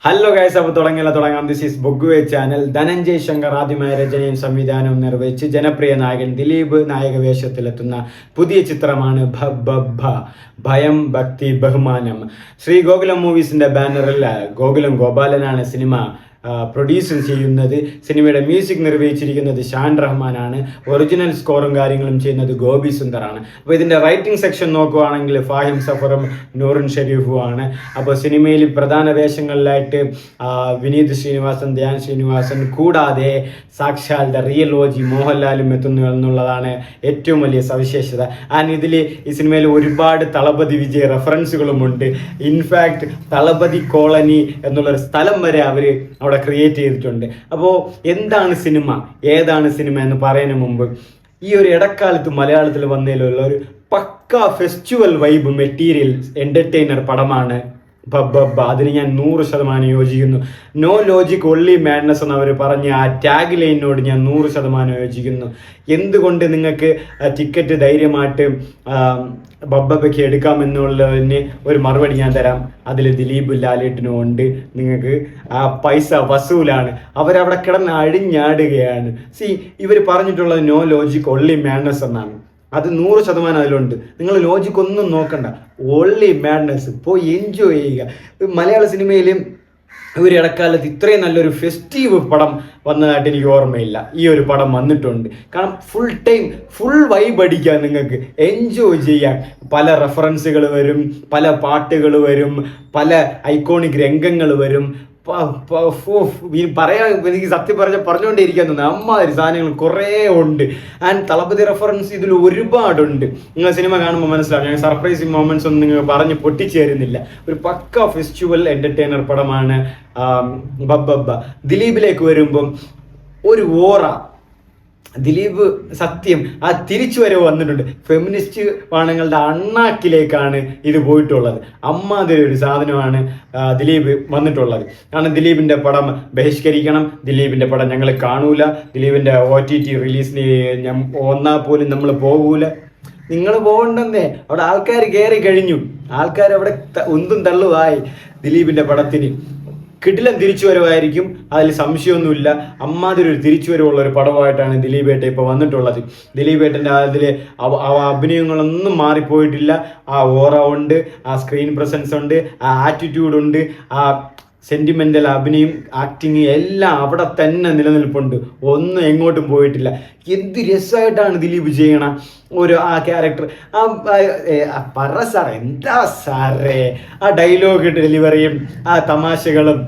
Hello guys, അപ്പോൾ തുടങ്ങാം. This is ബൊഗ്ഗുവേ ചാനൽ. ധനഞ്ജയ് ശങ്കർ ആദ്യമായ രചനയും സംവിധാനവും നിർവഹിച്ച് ജനപ്രിയ നായകൻ ദിലീപ് നായക വേഷത്തിലെത്തുന്ന പുതിയ ചിത്രമാണ് ഭയം ഭക്തി ബഹുമാനം. ശ്രീ ഗോകുലം മൂവീസിന്റെ ബാനറിൽ ഗോകുലം ഗോപാലനാണ് സിനിമ പ്രൊഡ്യൂസ് ചെയ്യുന്നത്. സിനിമയുടെ മ്യൂസിക് നിർവഹിച്ചിരിക്കുന്നത് ഷാൻ റഹ്മാനാണ്. ഒറിജിനൽ സ്കോറും കാര്യങ്ങളും ചെയ്യുന്നത് ഗോപി സുന്ദറാണ്. അപ്പോൾ ഇതിൻ്റെ റൈറ്റിംഗ് സെക്ഷൻ നോക്കുകയാണെങ്കിൽ ഫാഹിം സഫറും നൂറിൻ ഷെരീഫുമാണ്. അപ്പോൾ സിനിമയിൽ പ്രധാന വേഷങ്ങളിലായിട്ട് വിനീത് ശ്രീനിവാസൻ, ധ്യാൻ ശ്രീനിവാസൻ, കൂടാതെ സാക്ഷാൽ ദ റിയൽ ഓജി മോഹൻലാലും എത്തുന്നു എന്നുള്ളതാണ് ഏറ്റവും വലിയ സവിശേഷത. ആൻഡ് ഇതിൽ ഈ സിനിമയിൽ ഒരുപാട് തളപതി വിജയ് റെഫറൻസുകളുമുണ്ട്. ഇൻഫാക്ട് തളപതി കോളനി എന്നുള്ളൊരു സ്ഥലം വരെ അവർ അവിടെ ക്രിയേറ്റ് ചെയ്തിട്ടുണ്ട്. അപ്പോൾ എന്താണ് സിനിമ, ഏതാണ് സിനിമ എന്ന് പറയുന്നതിന് മുമ്പ് ഈ ഒരു ഇടക്കാലത്ത് മലയാളത്തിൽ വന്നതിലുള്ള ഒരു പക്ക ഫെസ്റ്റിവൽ വൈബ് മെറ്റീരിയൽ എൻ്റർടൈനർ പടമാണ് അതിന് ഞാൻ 100% യോജിക്കുന്നു. നോ ലോജിക് ഒൺലി മാഡ്നസ് എന്ന് അവർ പറഞ്ഞ ആ ടാഗ് ലൈനിനോട് ഞാൻ 100% യോജിക്കുന്നു. എന്തുകൊണ്ട് നിങ്ങൾക്ക് ടിക്കറ്റ് ധൈര്യമായിട്ട് ബബ്ബയ്ക്ക് എടുക്കാമെന്നുള്ളതിന് ഒരു മറുപടി ഞാൻ തരാം. അതിൽ ദിലീപ് ലാലേട്ടനും ഉണ്ട്. നിങ്ങൾക്ക് ആ പൈസ വസൂലാണ്. അവരവിടെ കിടന്ന് അഴിഞ്ഞാടുകയാണ്. ഇവർ പറഞ്ഞിട്ടുള്ളത് നോ ലോജിക് ഒൺലി മാഡ്നസ് എന്നാണ്. അത് 100% അതിലുണ്ട്. നിങ്ങൾ ലോജിക് ഒന്നും നോക്കണ്ട, ഓൺലി മാഡ്നസ് പോയി എൻജോയ് ചെയ്യുക. മലയാള സിനിമയിൽ ഒരു ഇടക്കാലത്ത് ഇത്രയും നല്ലൊരു ഫെസ്റ്റീവ് പടം വന്നതായിട്ട് എനിക്ക് ഓർമ്മയില്ല. ഈ ഒരു പടം വന്നിട്ടുണ്ട്. കാരണം ഫുൾ വൈബ് അടിക്കാൻ, നിങ്ങൾക്ക് എൻജോയ് ചെയ്യാൻ. പല റെഫറൻസുകൾ വരും, പല പാട്ടുകൾ വരും, പല ഐക്കോണിക് രംഗങ്ങൾ വരും. പറയാൻ എനിക്ക് സത്യം പറഞ്ഞുകൊണ്ടേയിരിക്കാൻ തോന്നുന്നു. അമ്മാതിരി സാധനങ്ങൾ കുറേ ഉണ്ട്. ആൻഡ് തളപതി റെഫറൻസ് ഇതിൽ ഒരുപാടുണ്ട്. നിങ്ങൾ സിനിമ കാണുമ്പോൾ മനസ്സിലാവും. ഞാൻ സർപ്രൈസിങ് മൊമെന്റ്സ് ഒന്നും നിങ്ങൾ പറഞ്ഞ് പൊട്ടിച്ചേരുന്നില്ല. ഒരു പക്ക ഫെസ്റ്റിവൽ എന്റർടൈനർ പടമാണ് ദിലീപിലേക്ക് വരുമ്പം ഒരു ഓറ. ദിലീപ് സത്യം ആ തിരിച്ചു വരവ് വന്നിട്ടുണ്ട്. ഫെമിനിസ്റ്റ് വാണങ്ങളുടെ അണ്ണാക്കിലേക്കാണ് ഇത് പോയിട്ടുള്ളത്. അമ്മാതിരി ഒരു സാധനമാണ് ദിലീപ് വന്നിട്ടുള്ളത്. കാരണം ദിലീപിൻ്റെ പടം ബഹിഷ്കരിക്കണം, ദിലീപിൻ്റെ പടം ഞങ്ങൾ കാണൂല, ദിലീപിൻ്റെ OTT റിലീസിന് വന്നാൽ പോലും നമ്മൾ പോകൂല. നിങ്ങൾ പോകണ്ടെന്നേ, അവിടെ ആൾക്കാർ കയറി കഴിഞ്ഞു. ആൾക്കാർ അവിടെ ഒന്നും തള്ളുവായി. ദിലീപിൻ്റെ പടത്തിന് കിടിലൻ തിരിച്ചുവരവായിരിക്കും, അതിൽ സംശയമൊന്നുമില്ല. അമ്മാതിരി ഒരു തിരിച്ചുവരവുള്ള ഒരു പടമായിട്ടാണ് ദിലീപേട്ട ഇപ്പോൾ വന്നിട്ടുള്ളത്. ദിലീപേട്ടൻ്റെ അതിൽ അഭിനയങ്ങളൊന്നും മാറിപ്പോയിട്ടില്ല. ആ ഓറ ഉണ്ട്, ആ സ്ക്രീൻ പ്രസൻസ് ഉണ്ട്, ആ ആറ്റിറ്റ്യൂഡ് ഉണ്ട്, ആ സെൻറ്റിമെൻ്റൽ അഭിനയം, ആക്ടിങ് എല്ലാം അവിടെ തന്നെ നിലനിൽപ്പുണ്ട്. ഒന്നും എങ്ങോട്ടും പോയിട്ടില്ല. എന്ത് രസമായിട്ടാണ് ദിലീപ് ചെയ്യണം ആ ക്യാരക്ടർ. പറ സാറേ, എന്താ സാറേ ആ ഡയലോഗ് ഡെലിവറിയും ആ തമാശകളും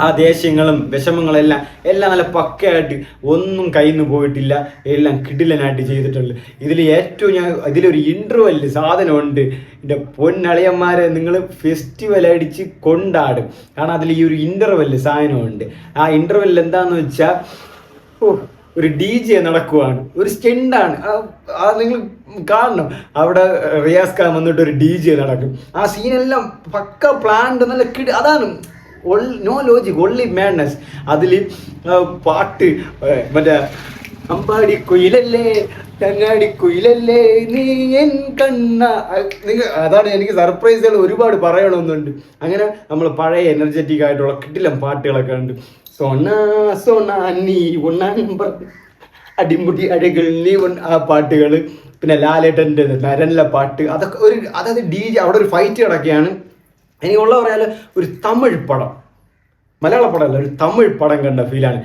ആ ദേഷ്യങ്ങളും വിഷമങ്ങളെല്ലാം നല്ല പക്കയായിട്ട് ഒന്നും കയ്യിൽ നിന്ന് പോയിട്ടില്ല. എല്ലാം കിടിലനായിട്ട് ചെയ്തിട്ടുള്ളു. ഇതിലൊരു ഇൻ്റർവെല്ല് സാധനമുണ്ട്. എൻ്റെ പൊന്നളിയന്മാരെ, നിങ്ങൾ ഫെസ്റ്റിവൽ അടിച്ച് കൊണ്ടാടും. കാരണം അതിൽ ഈ ഒരു ഇൻ്റർവെല്ല് സാധനമുണ്ട്. ആ ഇൻ്റർവെല്ല് എന്താണെന്ന് വെച്ചാൽ ഒരു DJ നടക്കുവാണ്, ഒരു സ്റ്റെൻഡാണ്. നിങ്ങൾ കാണണം. അവിടെ റിയാസ് ഖാൻ വന്നിട്ട് ഒരു DJ നടക്കും. ആ സീനെല്ലാം പക്ക പ്ലാൻഡ്, നല്ല അതാണ് നോ ലോജിക് ഒൺലി മാഡ്നസ്. അതിൽ പാട്ട് മറ്റേ അമ്പാടി കുയിലല്ലേ ചങ്ങാടി കുയിലല്ലേ നീ എൻ കണ്ണ, അതാണ്. എനിക്ക് സർപ്രൈസുകൾ ഒരുപാട് പറയണമെന്നുണ്ട്. അങ്ങനെ നമ്മൾ പഴയ എനർജറ്റിക് ആയിട്ടുള്ള കിടിലം പാട്ടുകളൊക്കെ ഉണ്ട്. സോണ നീ ഒന്നാം നമ്പർ, അടിമുടി അഴകൾ നീ ആ പാട്ടുകൾ. പിന്നെ ലാലേട്ടൻ്റെ നരനിലെ പാട്ട്, അതൊക്കെ അതായത് DJ അവിടെ ഒരു ഫൈറ്റ് കിടക്കുകയാണ്. എനിക്കുള്ള പറയാൽ ഒരു തമിഴ് പടം, മലയാള പടമല്ല, ഒരു തമിഴ് പടം കണ്ട ഫീലാണ്.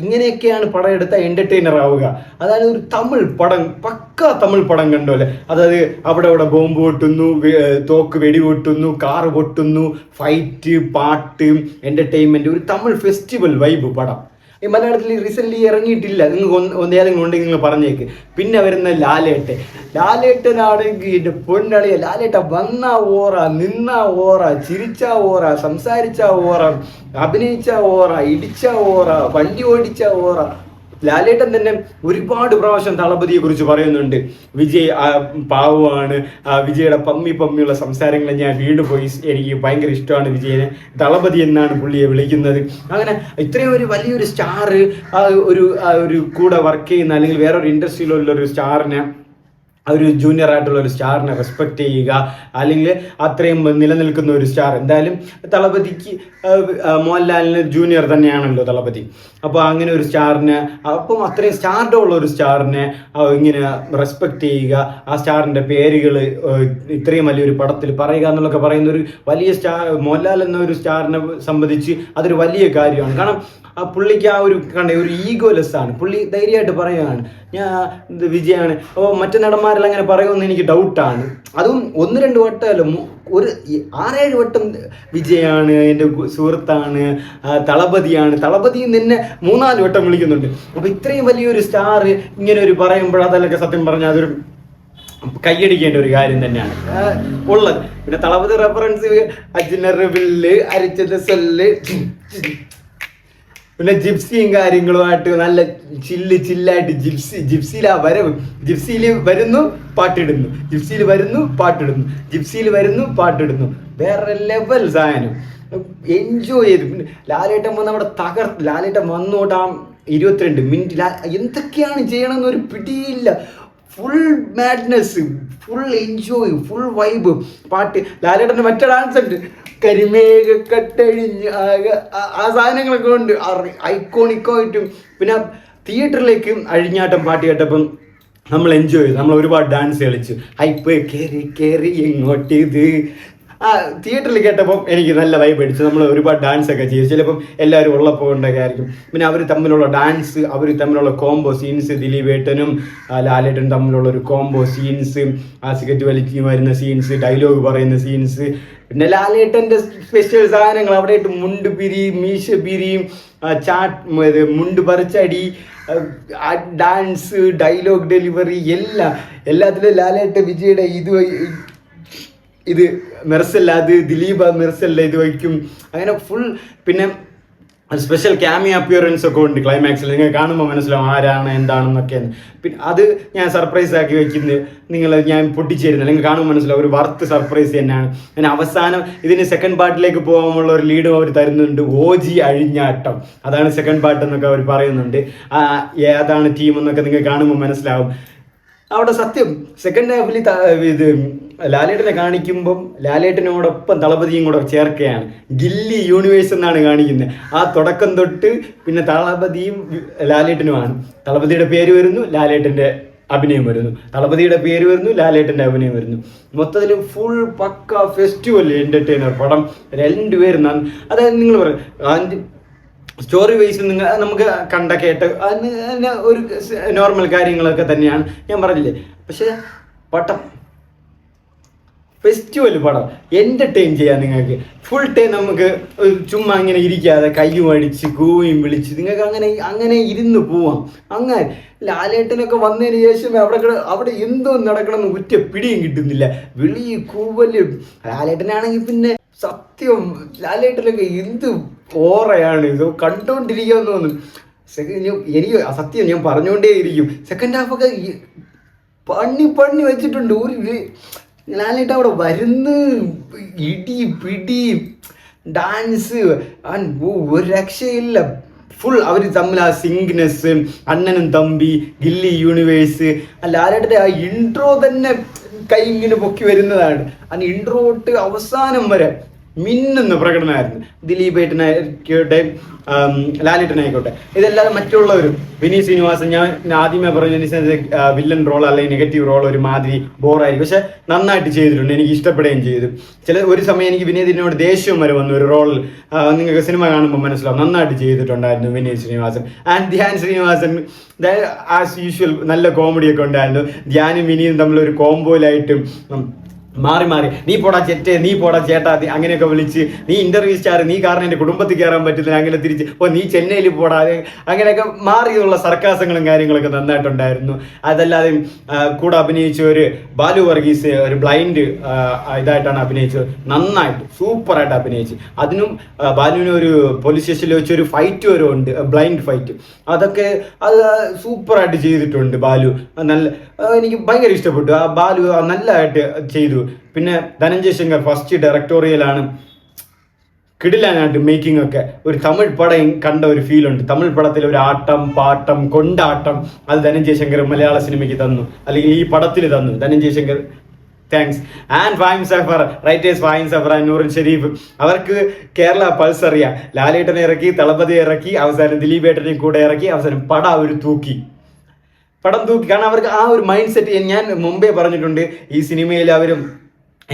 ഇങ്ങനെയൊക്കെയാണ് പടം എടുത്ത എൻ്റർടൈനർ ആവുക. അതായത് ഒരു തമിഴ് പടം, പക്ക തമിഴ് പടം കണ്ടോലെ. അതായത് അവിടെ ബോംബ് പൊട്ടുന്നു, തോക്ക് വെടി പൊട്ടുന്നു, കാറ് പൊട്ടുന്നു, ഫൈറ്റ്, പാട്ട്, എൻ്റർടൈൻമെൻറ്റ്, ഒരു തമിഴ് ഫെസ്റ്റിവൽ വൈബ് പടം. ഈ മലയാളത്തിൽ റീസെൻ്റ്ലി ഇറങ്ങിയിട്ടില്ല. നിങ്ങൾക്ക് ഏതെങ്കിലും ഉണ്ടെങ്കിൽ നിങ്ങൾ പറഞ്ഞേക്ക്. പിന്നെ വരുന്ന ലാലേട്ടനാണെങ്കിൽ എൻ്റെ പൊന്നളിയ ലാലേട്ട വന്ന ഓറ, നിന്ന ഓറ, ചിരിച്ച ഓറ, സംസാരിച്ച ഓറ, അഭിനയിച്ച ഓറ, ഇടിച്ച ഓറ, വണ്ടി ഓടിച്ച ഓറ. ലാലേട്ടൻ തന്നെ ഒരുപാട് പ്രാവശ്യം തളപതിയെ കുറിച്ച് പറയുന്നുണ്ട്. വിജയ് പാവമാണ്, വിജയുടെ പമ്മിയുള്ള സംസാരങ്ങൾ ഞാൻ വീണുപോയി, എനിക്ക് ഭയങ്കര ഇഷ്ടമാണ് വിജയനെ, തളപതി എന്നാണ് പുള്ളിയെ വിളിക്കുന്നത്. അങ്ങനെ ഇത്രയും ഒരു വലിയൊരു സ്റ്റാർ, ഒരു കൂടെ വർക്ക് ചെയ്യുന്ന അല്ലെങ്കിൽ വേറൊരു ഇൻഡസ്ട്രിയിലുള്ളൊരു സ്റ്റാറിനെ ഒരു ജൂനിയർ ആയിട്ടുള്ള ഒരു സ്റ്റാറിനെ റെസ്പെക്റ്റ് ചെയ്യുക, അല്ലെങ്കിൽ അത്രയും നിലനിൽക്കുന്ന ഒരു സ്റ്റാർ. എന്തായാലും തളപതിക്ക് മോഹൻലാലിന് ജൂനിയർ തന്നെയാണല്ലോ തളപതി. അപ്പോൾ അങ്ങനെ ഒരു സ്റ്റാറിനെ, അപ്പം അത്രയും സ്റ്റാർഡം ഉള്ള ഒരു സ്റ്റാറിനെ ഇങ്ങനെ റെസ്പെക്റ്റ് ചെയ്യുക, ആ സ്റ്റാറിൻ്റെ പേരുകൾ ഇത്രയും വലിയൊരു പടത്തിൽ പറയുക എന്നുള്ളതൊക്കെ പറയുന്ന ഒരു വലിയ സ്റ്റാർ, മോഹൻലാൽ എന്ന ഒരു സ്റ്റാറിനെ സംബന്ധിച്ച് അതൊരു വലിയ കാര്യമാണ്. കാരണം ആ പുള്ളിക്ക് ആ ഒരു ഈഗോ ലെസ് ആണ്. പുള്ളി ധൈര്യമായിട്ട് പറയുകയാണ് ഞാൻ ഇത് വിജയാണ്. അപ്പോൾ മറ്റു നടന്മാരെല്ലാം അങ്ങനെ പറയുമെന്ന് എനിക്ക് ഡൗട്ടാണ്. അതും 1-2 വട്ടമല്ല, ഒരു 6-7 വട്ടം വിജയാണ്, എൻ്റെ സുഹൃത്താണ്, തളപതിയാണ്, തളപതി നിന്നെ 3-4 വട്ടം വിളിക്കുന്നുണ്ട്. അപ്പോൾ ഇത്രയും വലിയൊരു സ്റ്റാർ ഇങ്ങനെ ഒരു പറയുമ്പോൾ അതിലൊക്കെ സത്യം പറഞ്ഞാൽ അതൊരു കൈയടിക്കേണ്ട ഒരു കാര്യം തന്നെയാണ് ഉള്ളത്. പിന്നെ തളപതി റെഫറൻസ് അജ്നറിബില്ല് അരിച്ചത് സൊല്ല്, പിന്നെ ജിപ്സിയും കാര്യങ്ങളുമായിട്ട് നല്ല ചില്ലായിട്ട് ജിപ്സിയിലാ വരവ്. ജിപ്സിയിൽ വരുന്നു പാട്ടിടുന്നു, ജിപ്സിയിൽ വരുന്നു പാട്ടിടുന്നു, ജിപ്സിയിൽ വരുന്നു പാട്ടിടുന്നു. വേറെ ലെവൽ സാധനം എൻജോയ് ചെയ്തു. പിന്നെ ലാലേട്ടൻ വന്ന് അവിടെ ലാലേട്ടൻ വന്നോട്ട് ആ 22 മിനിറ്റ് എന്തൊക്കെയാണ് ചെയ്യണമെന്നൊരു പിടിയില്ല. Full madness, full enjoy, full vibe. പാട്ട് ലാലേട്ടൻ്റെ മറ്റേ ഡാൻസ് ഉണ്ട്, കരിമേഘ കട്ടഴിഞ്ഞ് ആ സാധനങ്ങളൊക്കെ ഉണ്ട് ഐക്കോണിക്കായിട്ടും. പിന്നെ തിയേറ്ററിലേക്ക് അഴിഞ്ഞാട്ടം പാട്ട് കേട്ടപ്പം നമ്മൾ എൻജോയ് ചെയ്തു, നമ്മൾ ഒരുപാട് ഡാൻസ് കളിച്ചു. ഹൈപ്പ് കയറി എങ്ങോട്ട് ഇത് തിയേറ്ററിൽ കേട്ടപ്പോൾ എനിക്ക് നല്ല വൈബ് അടിച്ചു. നമ്മൾ ഒരുപാട് ഡാൻസ് ഒക്കെ ചെയ്തു, ചിലപ്പം എല്ലാവരും ഉള്ളപ്പോൾ കൊണ്ടൊക്കെ ആയിരിക്കും. പിന്നെ അവർ തമ്മിലുള്ള ഡാൻസ്, അവർ തമ്മിലുള്ള കോംബോ സീൻസ്, ദിലീപേട്ടനും ലാലേട്ടനും തമ്മിലുള്ള ഒരു കോംബോ സീൻസ്, ആ സിഗരറ്റ് വലിച്ച് വരുന്ന സീൻസ്, ഡയലോഗ് പറയുന്ന സീൻസ്, പിന്നെ ലാലേട്ടൻ്റെ സ്പെഷ്യൽ സാധനങ്ങൾ അവിടെ ആയിട്ട് മുണ്ട് പിരിയും, മീശ പിരിയും, മുണ്ട് പറിച്ചടി, ഡാൻസ്, ഡയലോഗ് ഡെലിവറി, എല്ലാത്തിലും ലാലേട്ട വിജയുടെ ഇത് മെർസല്ല, അത് ദിലീപ് മെർസല്ല ഇത് വയ്ക്കും. അങ്ങനെ ഫുൾ. പിന്നെ സ്പെഷ്യൽ ക്യാമിയോ അപ്പിയറൻസ് ഒക്കെ ഉണ്ട് ക്ലൈമാക്സിൽ. നിങ്ങൾ കാണുമ്പോൾ മനസ്സിലാവും ആരാണ് എന്താണെന്നൊക്കെ. പിന്നെ അത് ഞാൻ സർപ്രൈസ് ആക്കി വയ്ക്കുന്നത് ഞാൻ പൊട്ടിച്ചേരുന്നില്ല. നിങ്ങൾ കാണുമ്പോൾ മനസ്സിലാവും ഒരു വർത്ത് സർപ്രൈസ് തന്നെയാണ്. പിന്നെ അവസാനം ഇതിന് സെക്കൻഡ് പാർട്ടിലേക്ക് പോകാനുള്ള ഒരു ലീഡും അവർ തരുന്നുണ്ട്. OG അഴിഞ്ഞാട്ടം, അതാണ് സെക്കൻഡ് പാർട്ട് എന്നൊക്കെ അവർ പറയുന്നുണ്ട്. ഏതാണ് ടീം എന്നൊക്കെ നിങ്ങൾ കാണുമ്പോൾ മനസ്സിലാവും. അവിടെ സത്യം സെക്കൻഡ് ഹാഫിൽ ഇത് ലാലേട്ടനെ കാണിക്കുമ്പം ലാലേട്ടനോടൊപ്പം തളപതിയും കൂടെ ചേർക്കുകയാണ്. ഗില്ലി യൂണിവേഴ്സ് എന്നാണ് കാണിക്കുന്നത്. ആ തുടക്കം തൊട്ട് പിന്നെ തളപതിയും ലാലേട്ടനുമാണ്. തളപതിയുടെ പേര് വരുന്നു, ലാലേട്ടൻ്റെ അഭിനയം വരുന്നു, തളപതിയുടെ പേര് വരുന്നു, ലാലേട്ടൻ്റെ അഭിനയം വരുന്നു. മൊത്തത്തിൽ ഫുൾ പക്ക ഫെസ്റ്റിവൽ എൻ്റർടൈനർ പടം. രണ്ടുപേരും അതായത് നിങ്ങൾ പറയും സ്റ്റോറി വൈസ് നമുക്ക് കണ്ട കേട്ട് അതിന് ഒരു നോർമൽ കാര്യങ്ങളൊക്കെ തന്നെയാണ് ഞാൻ പറഞ്ഞില്ലേ. പക്ഷെ പടം ഫെസ്റ്റിവൽ പടം എൻ്റർടൈൻ ചെയ്യാൻ നിങ്ങൾക്ക് ഫുൾ ടൈം നമുക്ക് ചുമ്മാ അങ്ങനെ ഇരിക്കാതെ കയ്യും അടിച്ച് കൂയും വിളിച്ച് നിങ്ങൾക്ക് അങ്ങനെ ഇരുന്ന് പോവാം. അങ്ങനെ ലാലേട്ടനൊക്കെ വന്നതിന് ശേഷം അവിടെ എന്തോ നടക്കണമെന്ന് ഒറ്റ പിടിയും കിട്ടുന്നില്ല. വിളി കൂവല്. ലാലേട്ടനാണെങ്കിൽ പിന്നെ സത്യം ലാലേട്ടനൊക്കെ എന്ത് ഓറയാണ് ഇത് കണ്ടോണ്ടിരിക്കാന്ന് തോന്നുന്നു. എനിക്ക് സത്യം ഞാൻ പറഞ്ഞുകൊണ്ടേ ഇരിക്കും. സെക്കൻഡ് ഹാഫൊക്കെ പണി വെച്ചിട്ടുണ്ട്. ലാലേട്ടൻ അവിടെ വരുന്ന ഇടി പിടി ഡാൻസ് ഒരു രക്ഷയില്ല. ഫുൾ അവർ തമ്മിൽ ആ സിങ്ക്നെസ്, അണ്ണനും തമ്പി, ഗില്ലി യൂണിവേഴ്സ്, ലാലേട്ടൻ്റെ ആ ഇൻട്രോ തന്നെ കൈ ഇങ്ങനെ പൊക്കി വരുന്നതാണ്. ആ ഇൻട്രോ തൊട്ട് അവസാനം വരെ മിന്നുന്ന പ്രകടനമായിരുന്നു. ദിലീപേട്ടനായിക്കോട്ടെ, ലാലേട്ടനായിക്കോട്ടെ. ഇതല്ലാതെ മറ്റുള്ളവരും വിനീത് ശ്രീനിവാസൻ, ഞാൻ ആദ്യമേ പറഞ്ഞു വില്ലൻ റോൾ അല്ലെങ്കിൽ നെഗറ്റീവ് റോൾ ഒരു മാതിരി ബോറായിരിക്കും. പക്ഷെ നന്നായിട്ട് ചെയ്തിട്ടുണ്ട്, എനിക്ക് ഇഷ്ടപ്പെടുകയും ചെയ്തു. ഒരു സമയം എനിക്ക് വിനീതിനോട് ദേഷ്യവും വരെ വന്നു ഒരു റോൾ. നിങ്ങൾക്ക് സിനിമ കാണുമ്പോൾ മനസ്സിലാവും നന്നായിട്ട് ചെയ്തിട്ടുണ്ടായിരുന്നു Vineeth Sreenivasan. And Dhyan Sreenivasan as usual നല്ല കോമഡിയൊക്കെ ഉണ്ടായിരുന്നു. ധ്യാനും വിനീതും തമ്മിലൊരു കോംബോയിലായിട്ടും മാറി നീ പോടാ ചേട്ടാ അങ്ങനെയൊക്കെ വിളിച്ച്, നീ ഇന്റർവ്യൂ സ്റ്റാർ, നീ കാരണം എൻ്റെ കുടുംബത്തിൽ കയറാൻ പറ്റുന്നില്ല, അങ്ങനെ തിരിച്ച് നീ ചെന്നൈയിൽ പോടാ, അങ്ങനെയൊക്കെ മാറിയുള്ള സർക്കാസങ്ങളും കാര്യങ്ങളൊക്കെ നന്നായിട്ടുണ്ടായിരുന്നു. അതല്ലാതെ കൂടെ അഭിനയിച്ച ഒരു ബാലു വർഗീസ് ഒരു ബ്ലൈൻഡ് ഇതായിട്ടാണ് അഭിനയിച്ചത്. നന്നായിട്ട് സൂപ്പറായിട്ട് അഭിനയിച്ചു. അതിനും ബാലുവിന് ഒരു പോലീസ് സ്റ്റേഷനിൽ വെച്ച് ഒരു ഫൈറ്റ് വരെ ഉണ്ട്, ബ്ലൈൻഡ് ഫൈറ്റ്. അത് സൂപ്പറായിട്ട് ചെയ്തിട്ടുണ്ട് ബാലു. എനിക്ക് ഭയങ്കര ഇഷ്ടപ്പെട്ടു. ആ ബാലു നല്ലതായിട്ട് ചെയ്തു. പിന്നെ ധനഞ്ജയ് ശങ്കർ ഫസ്റ്റ് ഡയറക്ടോറിയലാണ് കിടിലാനായിട്ട് മേക്കിംഗ് ഒക്കെ ഒരു തമിഴ് പടം കണ്ട ഒരു ഫീൽ ഉണ്ട്. തമിഴ് പടത്തിൽ ഒരു ആട്ടം പാട്ടം കൊണ്ടാട്ടം അത് ധനഞ്ജയ ശങ്കർ മലയാള സിനിമയ്ക്ക് തന്നു, അല്ലെങ്കിൽ ഈ പടത്തിൽ തന്നു Dhananjaya Shankar. Thanks. And Fahim Safar, writers Fahim Safar and Noorin Shereef, അവർക്ക് കേരള പൾസ് അറിയാം. ലാലേട്ടനെ ഇറക്കി, തളപതി ഇറക്കി, അവസാനം ദിലീപേട്ടനെയും കൂടെ ഇറക്കി, അവസാനം പടം അവർ പടം തൂക്കി. കാരണം അവർക്ക് ആ ഒരു മൈൻഡ് സെറ്റ്, ഞാൻ മുമ്പേ പറഞ്ഞിട്ടുണ്ട്, ഈ സിനിമയിൽ അവരും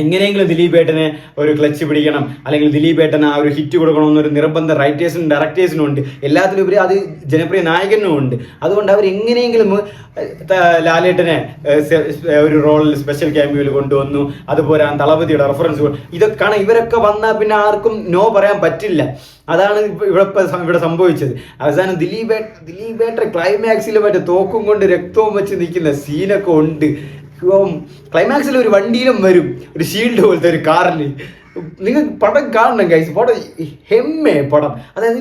എങ്ങനെയെങ്കിലും ദിലീപേട്ടനെ ഒരു ക്ലച്ച് പിടിക്കണം, അല്ലെങ്കിൽ ദിലീപേട്ടന് ആ ഒരു ഹിറ്റ് കൊടുക്കണമെന്നൊരു നിർബന്ധം റൈറ്റേഴ്സിനും ഡയറക്ടേഴ്സിനും ഉണ്ട്. എല്ലാത്തിലും ഉപരി അത് ജനപ്രിയ നായകനും ഉണ്ട്. അതുകൊണ്ട് അവർ എങ്ങനെയെങ്കിലും ലാലേട്ടനെ ഒരു റോളിൽ സ്പെഷ്യൽ ക്യാമിയോയിൽ കൊണ്ടുവന്നു. അതുപോലെ തളപതിയുടെ റെഫറൻസ് ഇതൊക്കെ കാണാൻ ഇവരൊക്കെ വന്നാൽ പിന്നെ ആർക്കും നോ പറയാൻ പറ്റില്ല. അതാണ് ഇവിടെ സംഭവിച്ചത്. അവസാനം ദിലീപേട്ട ക്ലൈമാക്സിൽ മറ്റേ തോക്കും കൊണ്ട് രക്തവും വെച്ച് നിൽക്കുന്ന സീനൊക്കെ ഉണ്ട്. ക്ലൈമാക്സിൽ ഒരു വണ്ടിയിലും വരും, ഒരു ഷീൽഡ് പോലത്തെ ഒരു കാറിൽ. നിങ്ങൾക്ക് പടം കാണണം ഗൈസ്, പടം പടം. അതായത്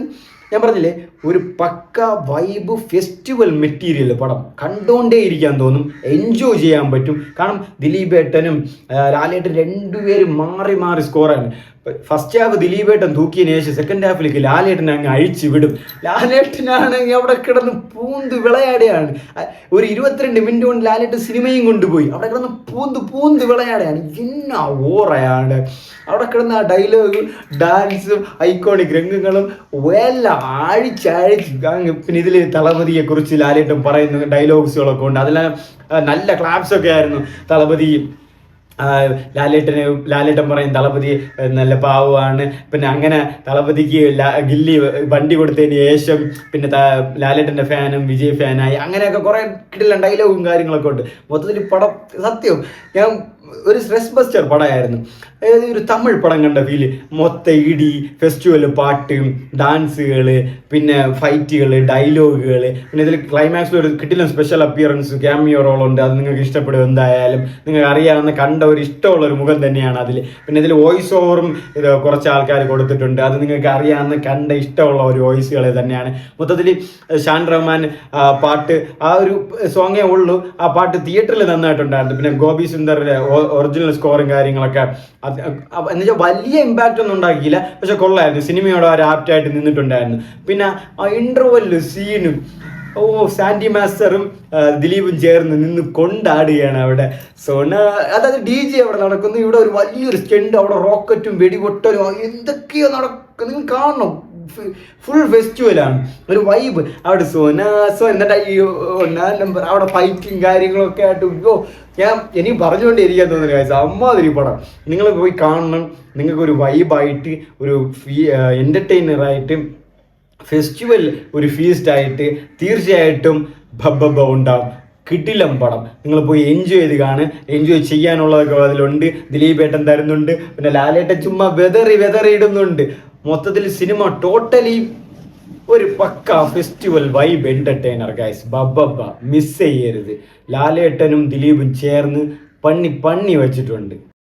ഞാൻ പറഞ്ഞില്ലേ, ഒരു പക്ക വൈബ് ഫെസ്റ്റിവൽ മെറ്റീരിയൽ പടം. കണ്ടുകൊണ്ടേ ഇരിക്കാൻ തോന്നും, എൻജോയ് ചെയ്യാൻ പറ്റും. കാരണം ദിലീപേട്ടനും ലാലേട്ടൻ രണ്ടുപേരും മാറി മാറി സ്കോറാണ്. ഫസ്റ്റ് ഹാഫ് ദിലീപേട്ടൻ തൂക്കിയതിന് ശേഷം സെക്കൻഡ് ഹാഫിലേക്ക് ലാലേട്ടൻ അങ്ങ് അഴിച്ചു വിടും. ലാലേട്ടനാണെങ്കിൽ അവിടെ കിടന്ന് പൂന്ത് വിളയാടെയാണ്. ഒരു 22 മിനിറ്റ് കൊണ്ട് ലാലേട്ടൻ സിനിമയും കൊണ്ടുപോയി. അവിടെ കിടന്ന് പൂന്ത് വിളയാടെയാണ്. ഇന്ന ഓറയാണ് അവിടെ കിടന്ന ആ ഡയലോഗ്, ഡാൻസും ഐക്കോണിക് രംഗങ്ങളും എല്ലാം ആഴിച്ച്. പിന്നെ ഇതിൽ തളപതിയെ കുറിച്ച് ലാലേട്ടൻ പറയുന്ന ഡയലോഗ്സുകളൊക്കെ ഉണ്ട്. അതെല്ലാം നല്ല ക്ലാപ്സൊക്കെ ആയിരുന്നു. ലാലേട്ടൻ പറയും തളപതി നല്ല പാവമാണ്. പിന്നെ അങ്ങനെ തളപതിക്ക് ഗില്ലി വണ്ടി കൊടുത്തതിന് ശേഷം പിന്നെ ലാലേട്ടൻ്റെ ഫാനും വിജയ് ഫാനായി. അങ്ങനെയൊക്കെ കുറേ കിട്ടില്ല ഡയലോഗും കാര്യങ്ങളൊക്കെ ഉണ്ട്. മൊത്തത്തിൽ പടം സത്യം ഞാൻ ഒരു സ്ട്രെസ് ബസ്റ്റർ പടമായിരുന്നു. ഒരു തമിഴ് പടം കണ്ട ഫീല്. മൊത്തം ഇടി, ഫെസ്റ്റിവൽ, പാട്ട്, ഡാൻസുകൾ, പിന്നെ ഫൈറ്റുകൾ, ഡയലോഗുകൾ. പിന്നെ ഇതിൽ ക്ലൈമാക്സിൽ ഒരു കിട്ടില്ല സ്പെഷ്യൽ അപ്പിയറൻസ്, ക്യാമിയോ റോളുണ്ട്. അത് നിങ്ങൾക്ക് ഇഷ്ടപ്പെടും. എന്തായാലും നിങ്ങൾക്ക് അറിയാവുന്ന കണ്ട ഒരു ഇഷ്ടമുള്ള ഒരു മുഖം തന്നെയാണ് അതിൽ. പിന്നെ ഇതിൽ വോയിസ് ഓവറും ഇത് കുറച്ച് ആൾക്കാർ കൊടുത്തിട്ടുണ്ട്. അത് നിങ്ങൾക്ക് അറിയാവുന്ന കണ്ട ഇഷ്ടമുള്ള ഒരു വോയിസുകൾ തന്നെയാണ്. മൊത്തത്തിൽ ഷാൻ റഹ്മാൻ പാട്ട്, ആ ഒരു സോങ്ങേ ഉള്ളൂ. ആ പാട്ട് തിയേറ്ററിൽ നന്നായിട്ടുണ്ടായിരുന്നു. പിന്നെ ഗോപി സുന്ദറിലെ ഒറിജിനൽ സ്കോറും കാര്യങ്ങളൊക്കെ എന്നുവെച്ചാൽ വലിയ ഇമ്പാക്റ്റ് ഒന്നും ഉണ്ടാക്കിയില്ല, പക്ഷെ കൊള്ളായിരുന്നു. സിനിമയോട് അവർ ആപ്റ്റായിട്ട് നിന്നിട്ടുണ്ടായിരുന്നു. പിന്നെ ആ ഇന്റർവെല്ല് സീനും, സാൻഡി മാസ്റ്ററും ദിലീപും ചേർന്ന് നിന്ന് കൊണ്ടാടുകയാണ് അവിടെ. അതായത് DJ അവിടെ നടക്കുന്നു. ഇവിടെ ഒരു വലിയൊരു സ്റ്റണ്ട്, അവിടെ റോക്കറ്റും വെടിപൊട്ടലും എന്തൊക്കെയോ നടക്കും. നിങ്ങൾ കാണണം, ഫുൾ ഫെസ്റ്റിവലാണ്, ഒരു വൈബ് അവിടെ. എന്നിട്ട് നമ്പർ അവിടെ ഫൈറ്റും കാര്യങ്ങളൊക്കെ ആയിട്ട് ഞാൻ എനിക്ക് പറഞ്ഞുകൊണ്ടേയിരിക്കാൻ തോന്നുന്നു കാര്യം. അമ്മാതിരി പടം നിങ്ങൾ പോയി കാണണം. നിങ്ങൾക്കൊരു വൈബായിട്ട്, ഒരു എൻ്റർടൈനറായിട്ട്, ഫെസ്റ്റിവൽ ഒരു ഫീസ്റ്റായിട്ട് തീർച്ചയായിട്ടും ഉണ്ടാവും. കിടിലം പടം. നിങ്ങൾ പോയി എൻജോയ് ചെയ്ത് കാണുക. എൻജോയ് ചെയ്യാനുള്ളതൊക്കെ അതിലുണ്ട്. ദിലീപേട്ടൻ തരുന്നുണ്ട്. പിന്നെ ലാലേട്ടൻ ചുമ്മാ വെതറിയിടുന്നുണ്ട്. മൊത്തത്തിൽ സിനിമ ടോട്ടലി ഒരു പക്ക festival vibe entertainer guys. Miss ചെയ്യരുത്. ലാലേട്ടനും ദിലീപും ചേർന്ന് പണി വെച്ചിട്ടുണ്ട്.